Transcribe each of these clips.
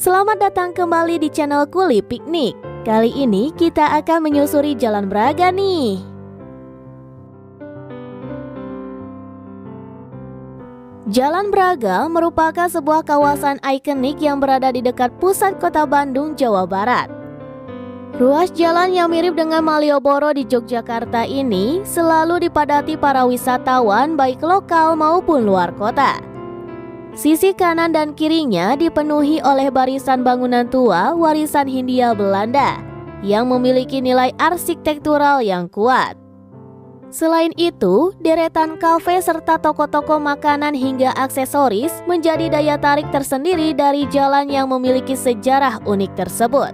Selamat datang kembali di channel Kuli Piknik. Kali ini kita akan menyusuri Jalan Braga nih. Jalan Braga merupakan sebuah kawasan ikonik yang berada di dekat pusat kota Bandung, Jawa Barat. Ruas jalan yang mirip dengan Malioboro di Yogyakarta ini selalu dipadati para wisatawan baik lokal maupun luar kota. Sisi kanan dan kirinya dipenuhi oleh barisan bangunan tua warisan Hindia Belanda yang memiliki nilai arsitektural yang kuat. Selain itu, deretan kafe serta toko-toko makanan hingga aksesoris menjadi daya tarik tersendiri dari jalan yang memiliki sejarah unik tersebut.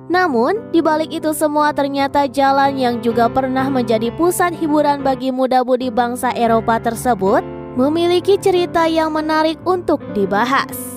Namun, di balik itu semua ternyata jalan yang juga pernah menjadi pusat hiburan bagi muda-mudi bangsa Eropa tersebut memiliki cerita yang menarik untuk dibahas.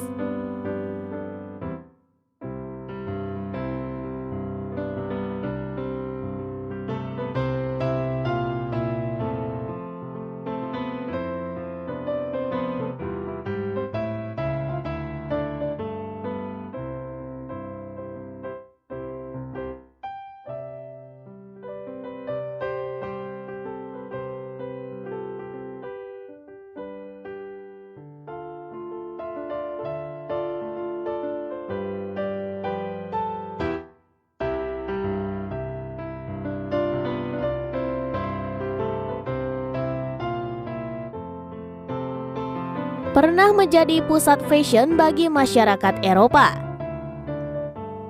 Pernah menjadi pusat fashion bagi masyarakat Eropa.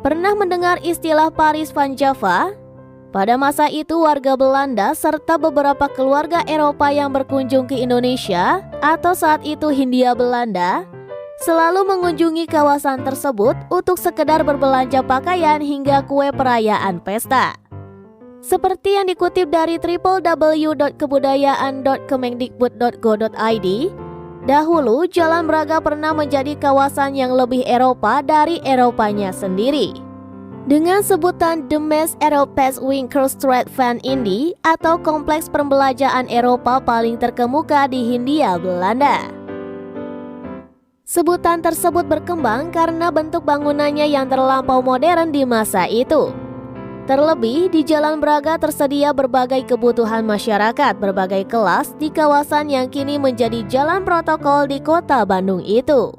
Pernah mendengar istilah Paris van Java? Pada masa itu warga Belanda serta beberapa keluarga Eropa yang berkunjung ke Indonesia atau saat itu Hindia Belanda selalu mengunjungi kawasan tersebut untuk sekedar berbelanja pakaian hingga kue perayaan pesta. Seperti yang dikutip dari www.kebudayaan.kemendikbud.go.id, dahulu Jalan Braga pernah menjadi kawasan yang lebih Eropa dari Eropanya sendiri. Dengan sebutan The Mass Europese Winkelstraat van Indi atau kompleks perbelanjaan Eropa paling terkemuka di Hindia Belanda. Sebutan tersebut berkembang karena bentuk bangunannya yang terlampau modern di masa itu. Terlebih, di Jalan Braga tersedia berbagai kebutuhan masyarakat berbagai kelas di kawasan yang kini menjadi jalan protokol di kota Bandung itu.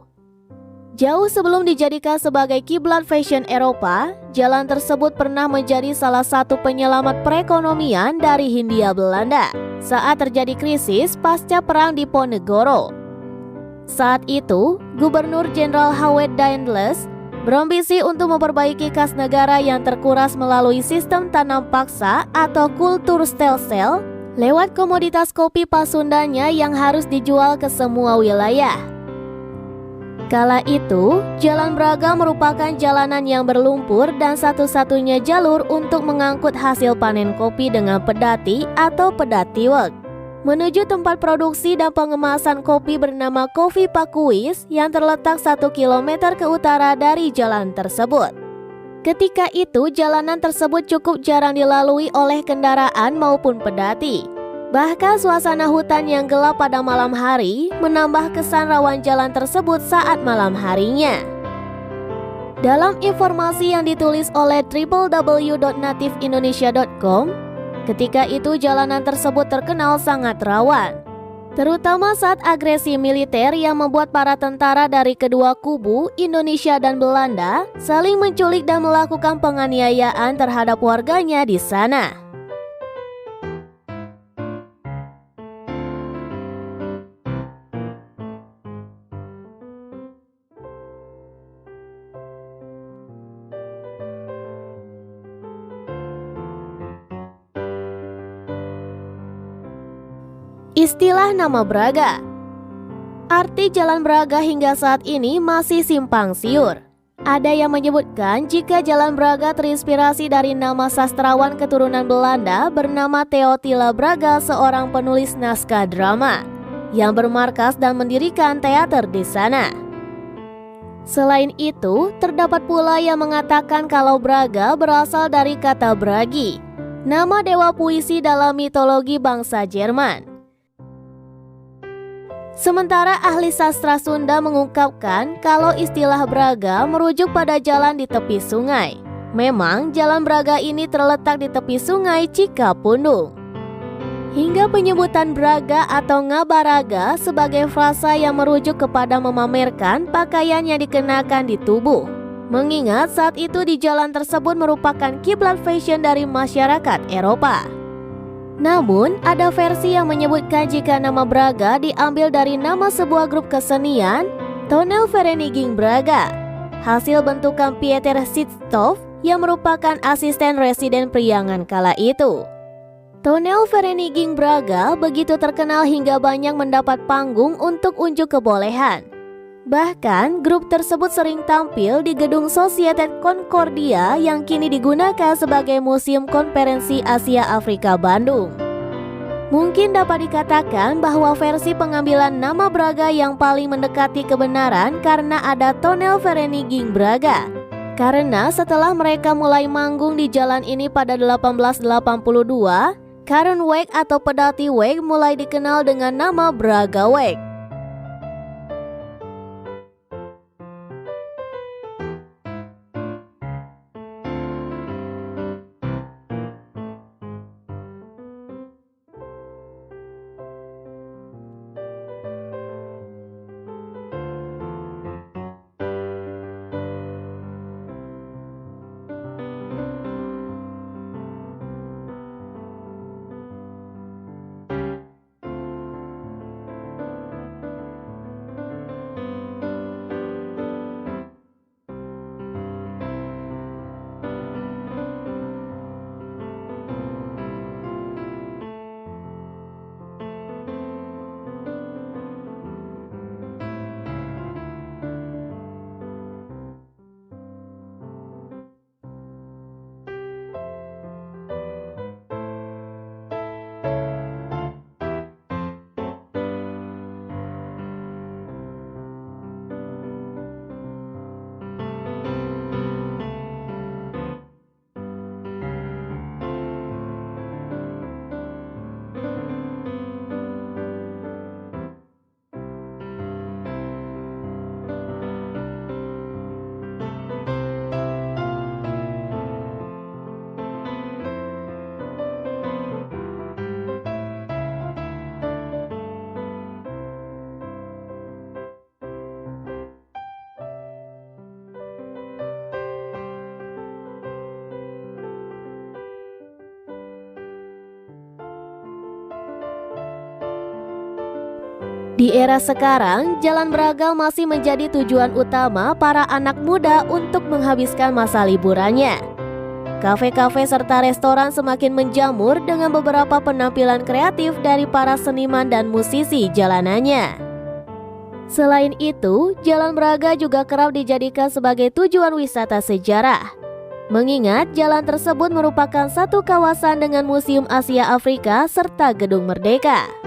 Jauh sebelum dijadikan sebagai kiblat fashion Eropa, jalan tersebut pernah menjadi salah satu penyelamat perekonomian dari Hindia Belanda saat terjadi krisis pasca Perang Diponegoro. Saat itu, Gubernur Jenderal Howard Daendels berambisi untuk memperbaiki kas negara yang terkuras melalui sistem tanam paksa atau kultur stelsel lewat komoditas kopi Pasundanya yang harus dijual ke semua wilayah. Kala itu, Jalan Braga merupakan jalanan yang berlumpur dan satu-satunya jalur untuk mengangkut hasil panen kopi dengan pedati atau pedatiwek menuju tempat produksi dan pengemasan kopi bernama Kopi Pakuis yang terletak 1 km ke utara dari jalan tersebut. Ketika itu jalanan tersebut cukup jarang dilalui oleh kendaraan maupun pedati. Bahkan suasana hutan yang gelap pada malam hari menambah kesan rawan jalan tersebut saat malam harinya. Dalam informasi yang ditulis oleh www.nativeindonesia.com, ketika itu jalanan tersebut terkenal sangat rawan, terutama saat agresi militer yang membuat para tentara dari kedua kubu, Indonesia dan Belanda, saling menculik dan melakukan penganiayaan terhadap warganya di sana. Istilah nama Braga. Arti Jalan Braga hingga saat ini masih simpang siur. Ada yang menyebutkan jika Jalan Braga terinspirasi dari nama sastrawan keturunan Belanda bernama Theotila Braga, seorang penulis naskah drama yang bermarkas dan mendirikan teater di sana. Selain itu, terdapat pula yang mengatakan kalau Braga berasal dari kata Bragi, nama dewa puisi dalam mitologi bangsa Jerman. Sementara ahli sastra Sunda mengungkapkan kalau istilah Braga merujuk pada jalan di tepi sungai. Memang jalan Braga ini terletak di tepi sungai Cikapundung. Hingga penyebutan Braga atau Ngabaraga sebagai frasa yang merujuk kepada memamerkan pakaian yang dikenakan di tubuh. Mengingat saat itu di jalan tersebut merupakan kiblat fashion dari masyarakat Eropa. Namun, ada versi yang menyebutkan jika nama Braga diambil dari nama sebuah grup kesenian, Tonelvereniging Braga, hasil bentukan Pieter Sitstoff yang merupakan asisten residen Priangan kala itu. Tonelvereniging Braga begitu terkenal hingga banyak mendapat panggung untuk unjuk kebolehan. Bahkan, grup tersebut sering tampil di gedung Societet Concordia yang kini digunakan sebagai Museum Konferensi Asia Afrika Bandung. Mungkin dapat dikatakan bahwa versi pengambilan nama Braga yang paling mendekati kebenaran karena ada Tonelvereniging Braga. Karena setelah mereka mulai manggung di jalan ini pada 1882, Karenweg atau pedati Weg mulai dikenal dengan nama Braga Weg. Di era sekarang, Jalan Braga masih menjadi tujuan utama para anak muda untuk menghabiskan masa liburannya. Kafe-kafe serta restoran semakin menjamur dengan beberapa penampilan kreatif dari para seniman dan musisi jalanannya. Selain itu, Jalan Braga juga kerap dijadikan sebagai tujuan wisata sejarah. Mengingat jalan tersebut merupakan satu kawasan dengan Museum Asia Afrika serta Gedung Merdeka.